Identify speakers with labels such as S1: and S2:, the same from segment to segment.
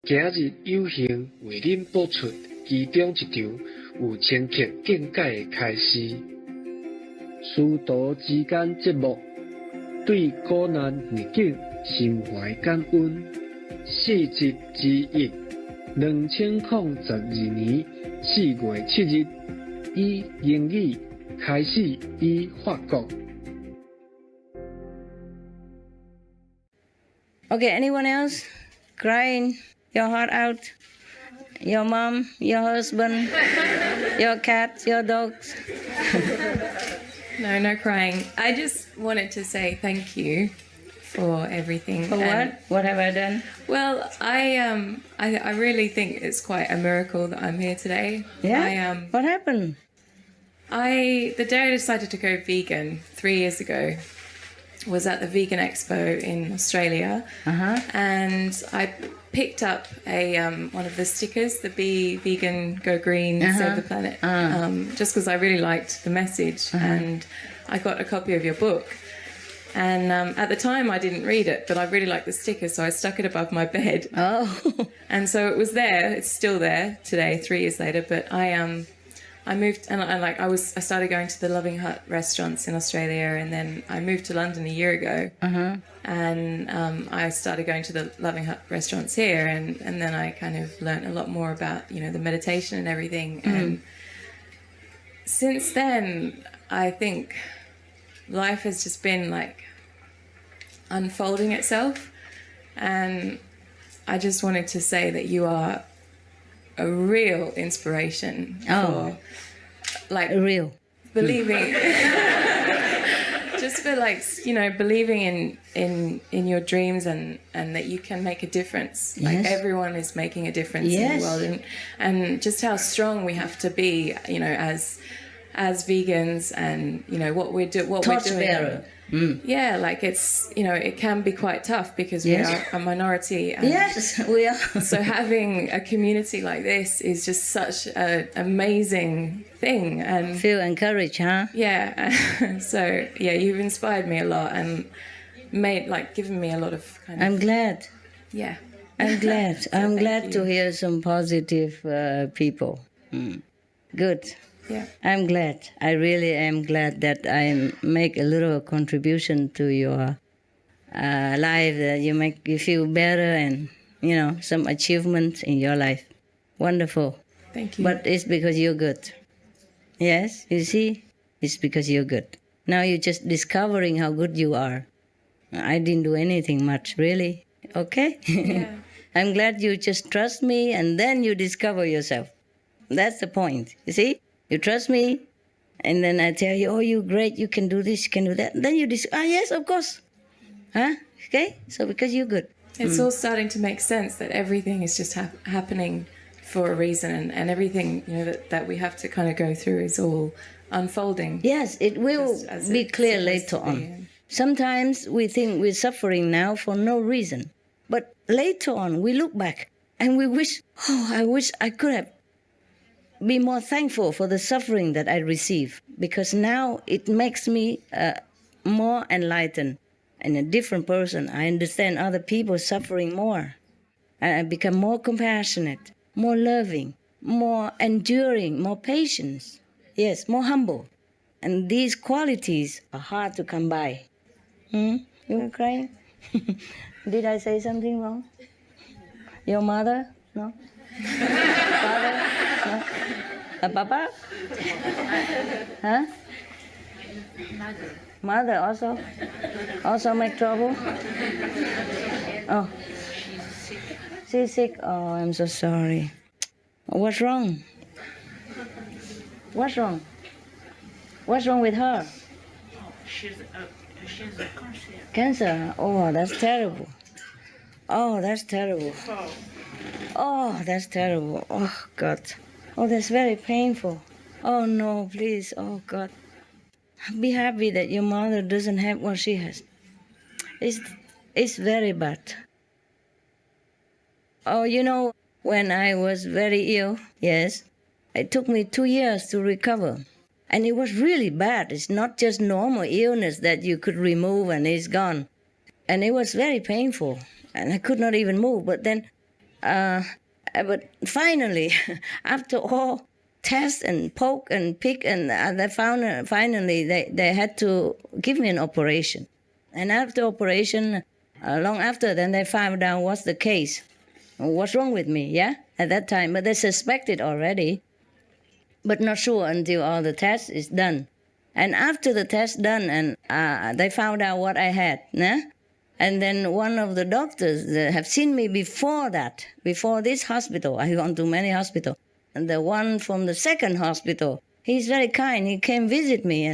S1: 今日有幸为您播出其中一场有深刻见解的开始。师徒之间节目，对苦难逆境心怀感恩。4集之一，2022年4月7日，以英语开始以法国。
S2: Okay, anyone else crying your heart out? Your mom, your husband, your cat, your dogs?
S3: No crying. I just wanted to say thank you for everything.
S2: For what? What have I done?
S3: Well, I really think it's quite a miracle that I'm here today.
S2: Yeah? What happened?
S3: The day I decided to go vegan 3 years ago was at the Vegan Expo in Australia, and I picked up one of the stickers, the Be Vegan, Go Green, Save the Planet, just because I really liked the message, and I got a copy of your book. And at the time I didn't read it, but I really liked the sticker, so I stuck it above my bed.
S2: Oh.
S3: And so it was there. It's still there today, 3 years later. But I moved, and I started going to the Loving Hut restaurants in Australia, and then I moved to London a year ago, and I started going to the Loving Hut restaurants here, and then I kind of learnt a lot more about the meditation and everything. And since then, I think life has just been like unfolding itself, and I just wanted to say that you are a real inspiration for
S2: real
S3: believing just for believing in your dreams, and that you can make a difference.
S2: Yes.
S3: Like everyone is making a difference in the world, and just how strong we have to be as vegans, and what we're doing.
S2: Torchbearer.
S3: Yeah, like it's it can be quite tough because we are a minority. And
S2: yes, we are.
S3: So having a community like this is just such an amazing thing, and
S2: feel encouraged, huh?
S3: Yeah. So you've inspired me a lot and given me a lot of kind of.
S2: I'm glad.
S3: Yeah.
S2: I'm glad.
S3: So
S2: I'm
S3: thank
S2: glad
S3: you.
S2: to hear some positive people. Good.
S3: Yeah.
S2: I'm glad. I really am glad that I make a little contribution to your life, that you feel better, and some achievements in your life. Wonderful.
S3: Thank you.
S2: But it's because you're good. Yes, you see, it's because you're good. Now you're just discovering how good you are. I didn't do anything much, really. Okay.
S3: Yeah.
S2: I'm glad you just trust me, and then you discover yourself. That's the point. You see. You trust me, and then I tell you, oh, you're great, you can do this, you can do that. And then you yes, of course. Huh? Okay? So because you're good.
S3: It's all starting to make sense that everything is just happening for a reason, and everything that we have to kind of go through is all unfolding.
S2: Yes, it will be clear later on. Sometimes we think we're suffering now for no reason. But later on, we look back and we wish, I wish I could have be more thankful for the suffering that I receive, because now it makes me more enlightened and a different person. I understand other people suffering more, and I become more compassionate, more loving, more enduring, more patient. Yes, more humble. And these qualities are hard to come by. You were crying? Did I say something wrong? Your mother? No? Father? No? Papa? Huh? Mother also? Also make trouble? Oh. She's sick? Oh, I'm so sorry. What's wrong? What's wrong? What's wrong with her?
S4: She's a cancer.
S2: Cancer? Oh, that's terrible. Oh, that's terrible. Oh, that's terrible. Oh, God. Oh, that's very painful. Oh, no, please. Oh, God. Be happy that your mother doesn't have what she has. It's very bad. Oh, when I was very ill, yes, it took me 2 years to recover. And it was really bad. It's not just normal illness that you could remove and it's gone. And it was very painful. And I could not even move. But then But finally, after all tests and poke and pick, and they found finally they had to give me an operation. And after operation, long after, then they found out what's the case, what's wrong with me, yeah, at that time. But they suspected already, but not sure until all the tests is done. And after the test done, and they found out what I had, yeah? And then one of the doctors that have seen me before that, before this hospital, I've gone to many hospitals, and the one from the second hospital, he's very kind. He came visit me,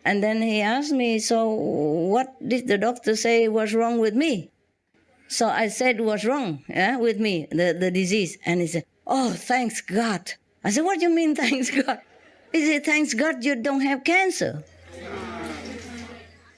S2: and then he asked me, so what did the doctor say was wrong with me? So I said what's wrong, yeah, with me, the disease. And he said, oh, thanks God. I said, what do you mean, thanks God? He said, thanks God you don't have cancer.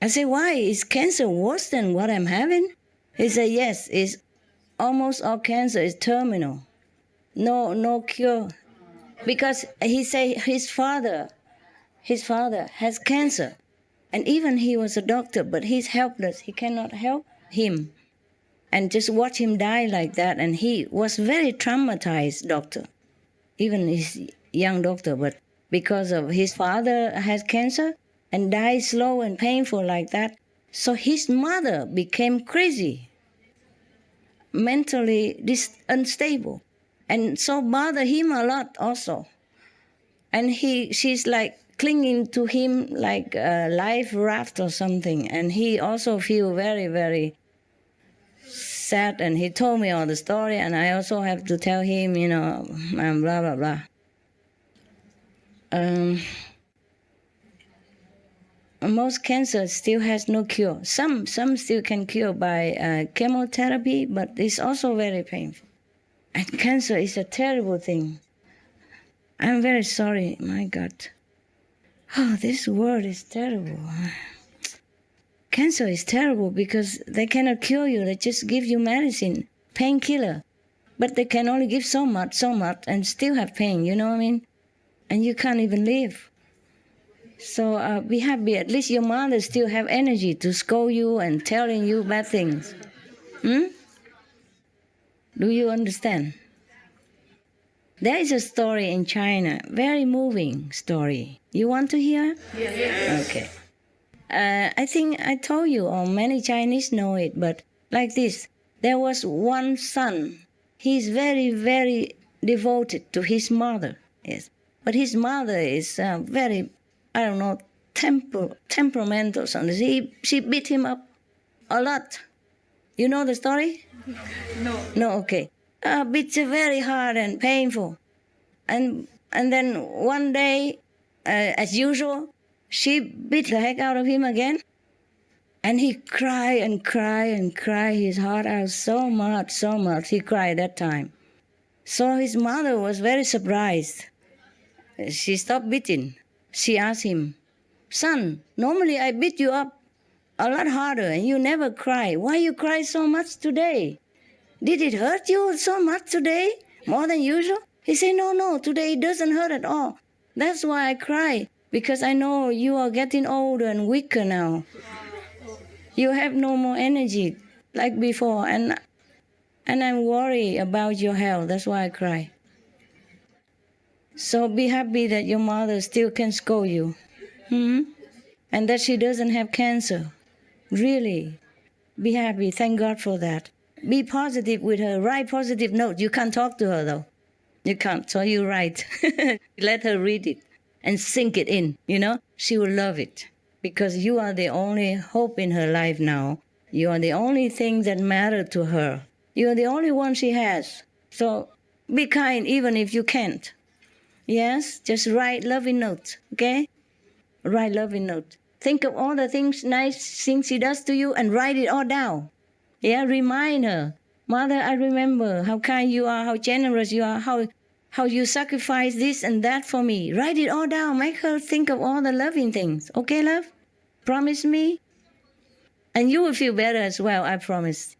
S2: I said, why? Is cancer worse than what I'm having? He said, yes, it's almost all cancer is terminal. No cure. Because he said his father has cancer. And even he was a doctor, but he's helpless. He cannot help him. And just watch him die like that. And he was very traumatized doctor, even his young doctor. But because of his father has cancer, and died slow and painful like that. So his mother became crazy, mentally unstable, and so bothered him a lot also. And she's like clinging to him like a life raft or something. And he also feel very, very sad. And he told me all the story, and I also have to tell him, blah, blah, blah. Most cancer still has no cure. Some still can cure by chemotherapy, but it's also very painful. And cancer is a terrible thing. I'm very sorry, my God. Oh, this world is terrible. Cancer is terrible because they cannot cure you. They just give you medicine, painkiller. But they can only give so much, and still have pain, you know what I mean? And you can't even live. So be happy. At least your mother still have energy to scold you and telling you bad things. Do you understand? There is a story in China, very moving story. You want to hear? Yes. Okay. I think I told you, or many Chinese know it, but like this. There was one son. He's very, very devoted to his mother. Yes. But his mother is very, I don't know, temperamental something. She beat him up a lot. You know the story? No, okay. Beats her very hard and painful. And then one day, as usual, she beat the heck out of him again. And he cried and cried and cried his heart out so much. He cried that time. So his mother was very surprised. She stopped beating. She asked him, son, normally I beat you up a lot harder and you never cry. Why you cry so much today? Did it hurt you so much today? More than usual? He said, no, today it doesn't hurt at all. That's why I cry, because I know you are getting older and weaker now. You have no more energy like before, and I'm worried about your health. That's why I cry. So be happy that your mother still can scold you. And that she doesn't have cancer. Really. Be happy. Thank God for that. Be positive with her. Write positive notes. You can't talk to her, though. You can't. So you write. Let her read it and sink it in. She will love it. Because you are the only hope in her life now. You are the only thing that matters to her. You are the only one she has. So be kind even if you can't. Yes, just write loving notes, okay? Write loving notes. Think of all the things, nice things she does to you, and write it all down. Yeah, remind her. Mother, I remember how kind you are, how generous you are, how you sacrifice this and that for me. Write it all down. Make her think of all the loving things. Okay, love? Promise me? And you will feel better as well, I promise.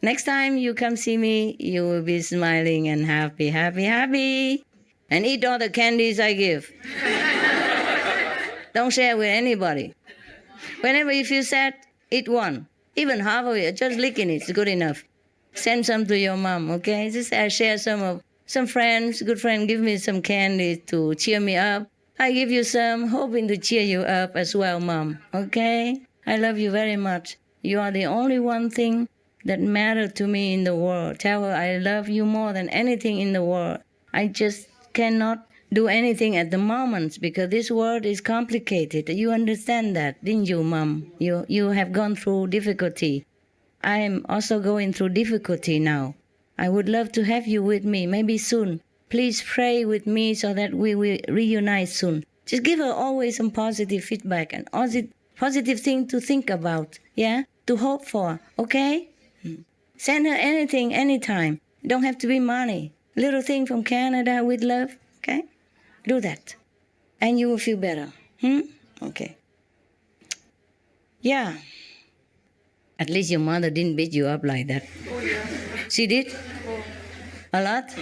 S2: Next time you come see me, you will be smiling and happy. And eat all the candies I give. Don't share with anybody. Whenever you feel sad, eat one. Even half of it, just licking it is good enough. Send some to your mom, okay? Just share some friends, good friend, give me some candy to cheer me up. I give you some, hoping to cheer you up as well, Mom, okay? I love you very much. You are the only one thing that matters to me in the world. Tell her I love you more than anything in the world. I just cannot do anything at the moment because this world is complicated. You understand that, didn't you, Mom? You have gone through difficulty. I am also going through difficulty now. I would love to have you with me, maybe soon. Please pray with me so that we will reunite soon. Just give her always some positive feedback and positive thing to think about, yeah? To hope for, okay? Send her anything, anytime. Don't have to be money. Little thing from Canada with love, okay? Do that. And you will feel better. Okay. Yeah. At least your mother didn't beat you up like that.
S3: Oh, yeah.
S2: She did? A lot?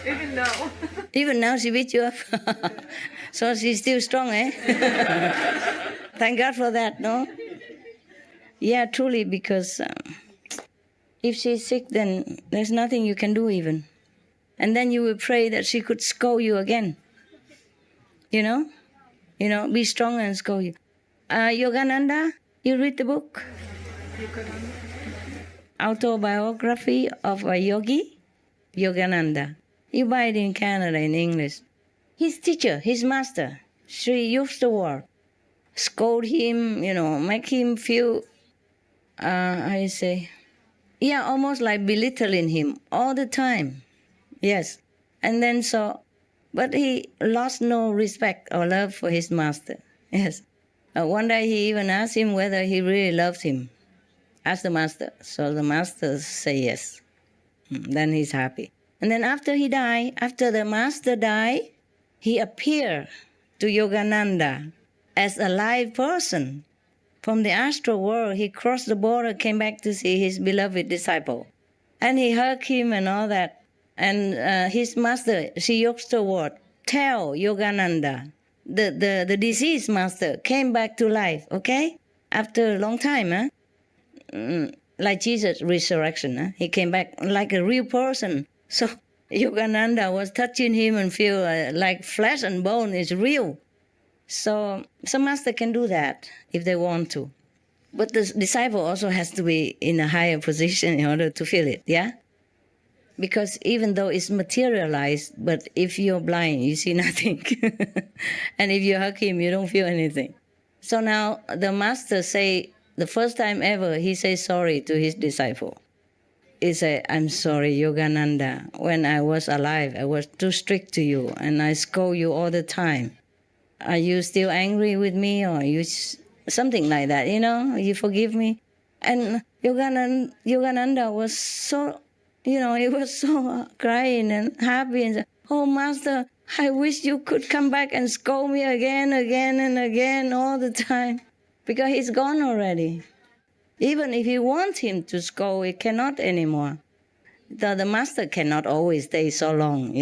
S3: Even now.
S2: Even now she beat you up? So she's still strong, eh? Thank God for that, no? Yeah, truly, because if she's sick, then there's nothing you can do even. And then you will pray that she could scold you again. You know, be strong and scold you. Yogananda, you read the book? Autobiography of a Yogi, Yogananda. You buy it in Canada in English. His teacher, his master, Sri Yuktawar, scold him, make him feel, almost like belittling him all the time. Yes. And then but he lost no respect or love for his master. Yes. One day he even asked him whether he really loved him. Ask the master. So the master say yes. Then he's happy. And then after the master died, he appeared to Yogananda as a live person. From the astral world, he crossed the border, came back to see his beloved disciple. And he hugged him and all that. And his master, Sri Yuktawar, tell Yogananda, the deceased master came back to life, okay? After a long time, like Jesus' resurrection, he came back like a real person. So Yogananda was touching him and feel like flesh and bone is real. So some master can do that if they want to. But the disciple also has to be in a higher position in order to feel it, yeah? Because even though it's materialized, but if you're blind, you see nothing. And if you hug him, you don't feel anything. So now the master say, the first time ever, he says sorry to his disciple. He said, I'm sorry, Yogananda. When I was alive, I was too strict to you, and I scold you all the time. Are you still angry with me, or you something like that, You forgive me? And Yogananda was so, he was so crying and happy and said, oh, Master, I wish you could come back and scold me again and again all the time. Because he's gone already. Even if you want him to scold, he cannot anymore. The master cannot always stay so long,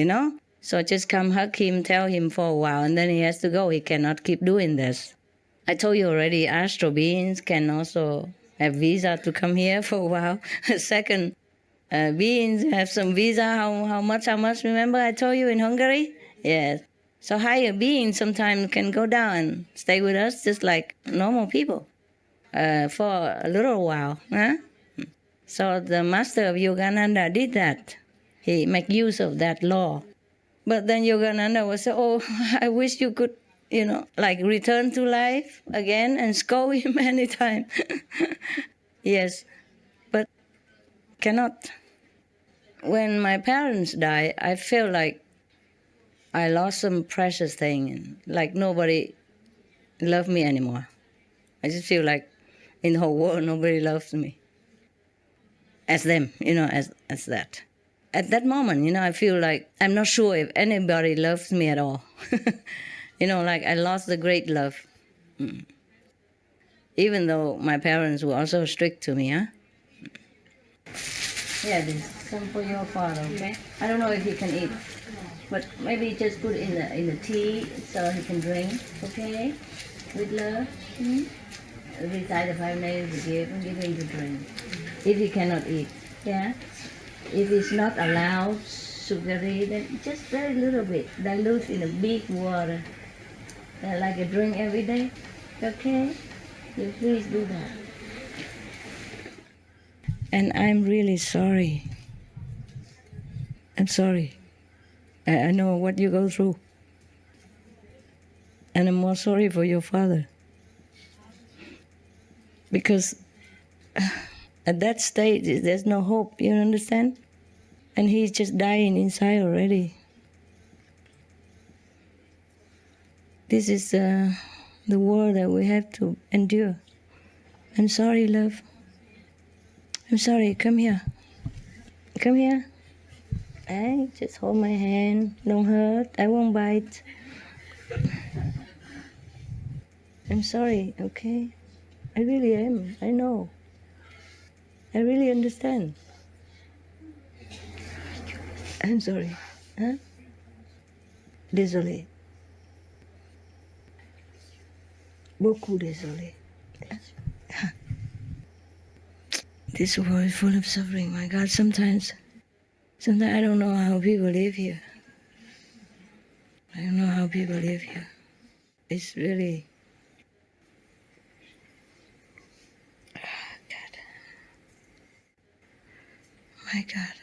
S2: So just come hug him, tell him for a while, and then he has to go. He cannot keep doing this. I told you already, astral beings can also have visa to come here for a while. Second, beings have some visa. How much? Remember I told you in Hungary? Yes. So higher beings sometimes can go down and stay with us just like normal people for a little while. So the master of Yogananda did that. He made use of that law. But then Yogananda was say, oh, I wish you could, return to life again and scold him anytime. Yes, but cannot. When my parents died, I felt like I lost some precious thing, and like nobody loved me anymore. I just feel like in the whole world nobody loves me as them, as that. At that moment, I feel like I'm not sure if anybody loves me at all. Like I lost the great love. Even though my parents were also strict to me, Yeah, this some for your father, okay? I don't know if he can eat, but maybe just put in the tea so he can drink, okay? With love. Recite the 5 names we give and give him to drink. If he cannot eat, yeah? If it's not allowed sugary, then just very little bit, dilute in a big water, like a drink every day. Okay? You please do that. And I'm really sorry. I'm sorry. I know what you go through. And I'm more sorry for your father. Because at that stage, there's no hope, you understand? And he's just dying inside already. This is the war that we have to endure. I'm sorry, love. I'm sorry, come here. Come here. Hey, just hold my hand. Don't hurt. I won't bite. I'm sorry, okay? I really am. I know. I really understand. I'm sorry. Huh? Désolé. Beaucoup désolé. This world is full of suffering. My God, sometimes I don't know how people live here. I don't know how people live here. It's really... God. My God.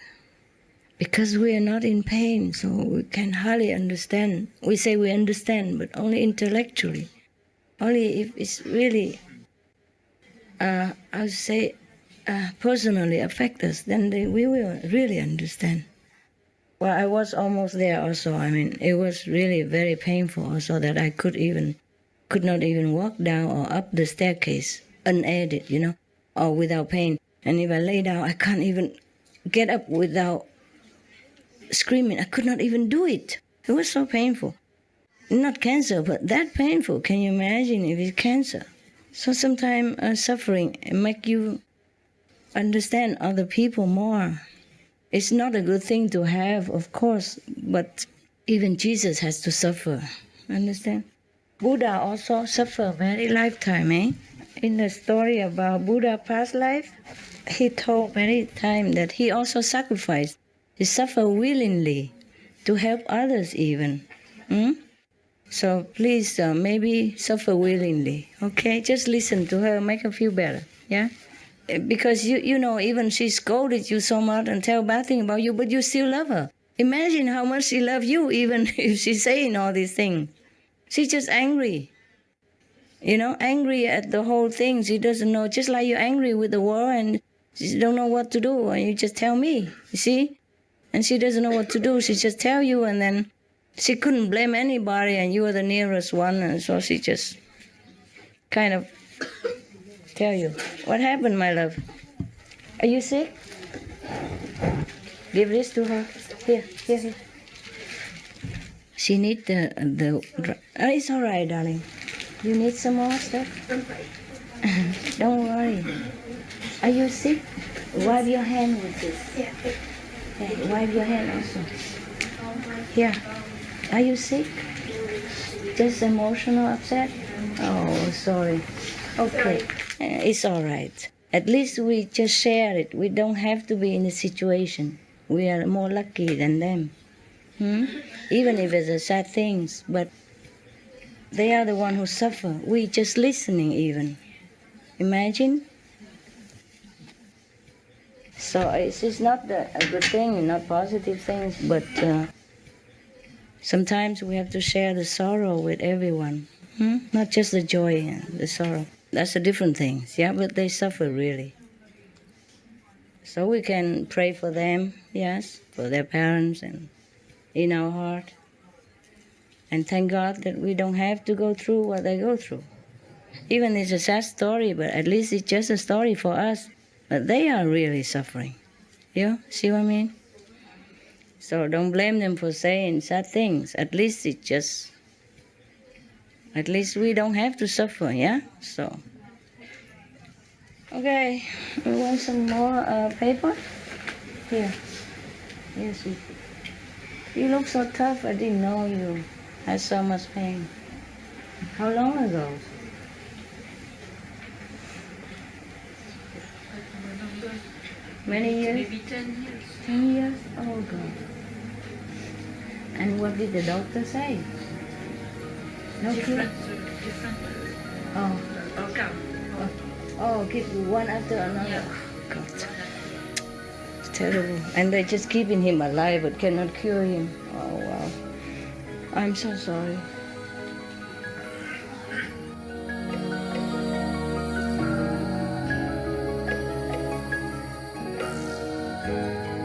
S2: Because we are not in pain, so we can hardly understand. We say we understand, but only intellectually. Only if it's really, I would say, personally affect us, then we will really understand. Well, I was almost there also. I mean, it was really very painful also that I could not even walk down or up the staircase unaided, or without pain. And if I lay down, I can't even get up without screaming. I could not even do it. It was so painful. Not cancer, but that painful. Can you imagine if it's cancer? So sometimes suffering make you understand other people more. It's not a good thing to have, of course, but even Jesus has to suffer. Understand? Buddha also suffered many lifetime, eh? In the story about Buddha past life, he told many times that he also sacrificed. He suffered willingly to help others even. So please, maybe suffer willingly, okay? Just listen to her, make her feel better, yeah? Because you know, even she scolded you so much and tell bad things about you, but you still love her. Imagine how much she loves you, even if she's saying all these things. She's just angry, angry at the whole thing. She doesn't know, just like you're angry with the war and she don't know what to do, and you just tell me, you see? And she doesn't know what to do. She just tell you, and then she couldn't blame anybody, and you were the nearest one, and so she just kind of tell you. What happened, my love? Are you sick? Give this to her. Here. She needs the. It's all right, darling. You need some more stuff? Don't worry. Are you sick? Wipe your hand with this. Yeah, wipe your hand also. Here. Are you sick? Just emotional upset? Oh, sorry. Okay. It's all right. At least we just share it. We don't have to be in the situation. We are more lucky than them. Even if it's a sad things, but they are the one who suffer. We just listening even. Imagine. So it's not a good thing, not positive things, but sometimes we have to share the sorrow with everyone. Not just the joy and the sorrow. That's a different thing, yeah, but they suffer really. So we can pray for them, yes, for their parents and in our heart. And thank God that we don't have to go through what they go through. Even it's a sad story, but at least it's just a story for us. But they are really suffering. You see what I mean? So don't blame them for saying sad things. At least we don't have to suffer, yeah? So, okay, we want some more paper? Here. Yes, you look so tough. I didn't know you had so much pain. How long ago? Many years?
S4: Maybe 10 years.
S2: 10 years? Oh God. And what did the doctor say? No cure?
S4: different
S2: Oh.
S4: organ.
S2: Oh, keep one after another.
S4: Yeah.
S2: Oh, God. It's terrible. And they're just keeping him alive but cannot cure him. Oh, wow. I'm so sorry.